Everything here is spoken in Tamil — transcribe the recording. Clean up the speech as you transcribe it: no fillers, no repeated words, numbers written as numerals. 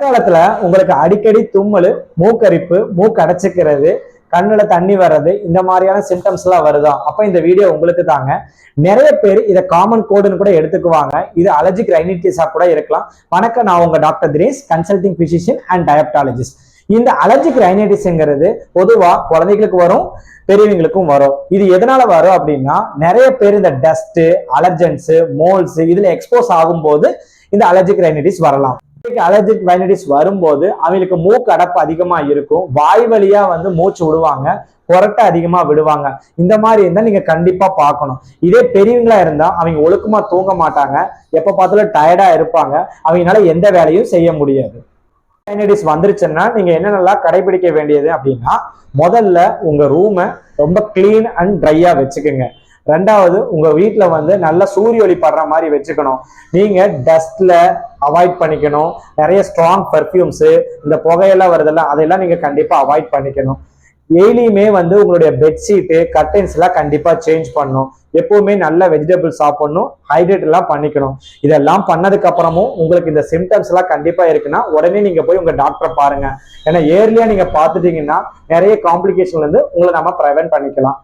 காலத்துல உங்களுக்கு அடிக்கடி தும்மல், மூக்கரிப்பு, மூக்கு அடைச்சிக்கிறது, கண்ணுல தண்ணி வர்றது, இந்த மாதிரியான சிம்டம்ஸ் எல்லாம் வருதா? அப்ப இந்த வீடியோ உங்களுக்கு தாங்க. நிறைய பேர் இதை காமன் கோடுன்னு கூட எடுத்துக்குவாங்க. இது அலர்ஜிக் ரைனிட்டிஸா கூட இருக்கலாம். வணக்கம், நான் உங்க doctor Dinesh, consulting physician and diabetologist. இந்த அலர்ஜிக் ரைனிட்டிஸ்ங்கிறது பொதுவா குழந்தைகளுக்கு வரும், பெரியவங்களுக்கும் வரும். இது எதனால வரும் அப்படின்னா, நிறைய பேர் இந்த டஸ்ட், அலர்ஜன்ஸ், மோல்ஸ் இதுல எக்ஸ்போஸ் ஆகும்போது இந்த அலர்ஜிக் ரைனிட்டிஸ் வரலாம். அலர்ஜிக் ரைனிட்டிஸ் வரும்போது அவங்களுக்கு மூக்கு அடைப்பு அதிகமா இருக்கும், வாய் வழியா மூச்சு விடுவாங்க, கொரட்டை அதிகமா விடுவாங்க. இந்த மாதிரி இருந்தா நீங்க கண்டிப்பா பார்க்கணும். இதே பெரியவங்களா இருந்தா அவங்க ஒழுக்கமா தூங்க மாட்டாங்க, எப்ப பார்த்தாலும் டயர்டா இருப்பாங்க, அவங்களால எந்த வேலையும் செய்ய முடியாது. ரைனிட்டிஸ் வந்துருச்சுன்னா நீங்க என்னென்னலாம் கடைபிடிக்க வேண்டியது அப்படின்னா, முதல்ல உங்க ரூமை ரொம்ப கிளீன் அண்ட் ட்ரையா வச்சுக்கோங்க. ரெண்டாவது, உங்க வீட்டுல நல்ல சூரிய ஒளி படுற மாதிரி வச்சுக்கணும். நீங்க டஸ்ட்ல அவாய்ட் பண்ணிக்கணும். நிறைய ஸ்ட்ராங் பர்ஃப்யூம்ஸ், இந்த புகையெல்லாம் வருதெல்லாம் அதெல்லாம் நீங்க கண்டிப்பா அவாய்ட் பண்ணிக்கணும். டெய்லியுமே உங்களுடைய பெட்ஷீட்டு, கர்டைன்ஸ் எல்லாம் கண்டிப்பா சேஞ்ச் பண்ணணும். எப்பவுமே நல்ல வெஜிடபிள் சாப்பிடணும், ஹைட்ரேட் எல்லாம் பண்ணிக்கணும். இதெல்லாம் பண்ணதுக்கு அப்புறமும் உங்களுக்கு இந்த சிம்டம்ஸ் எல்லாம் கண்டிப்பா இருக்குன்னா உடனே நீங்க போய் உங்க டாக்டரை பாருங்க. ஏன்னா ஏர்லியா நீங்க பாத்துட்டீங்கன்னா நிறைய காம்ப்ளிகேஷன்ல இருந்து உங்களை நம்ம ப்ரிவென்ட் பண்ணிக்கலாம்.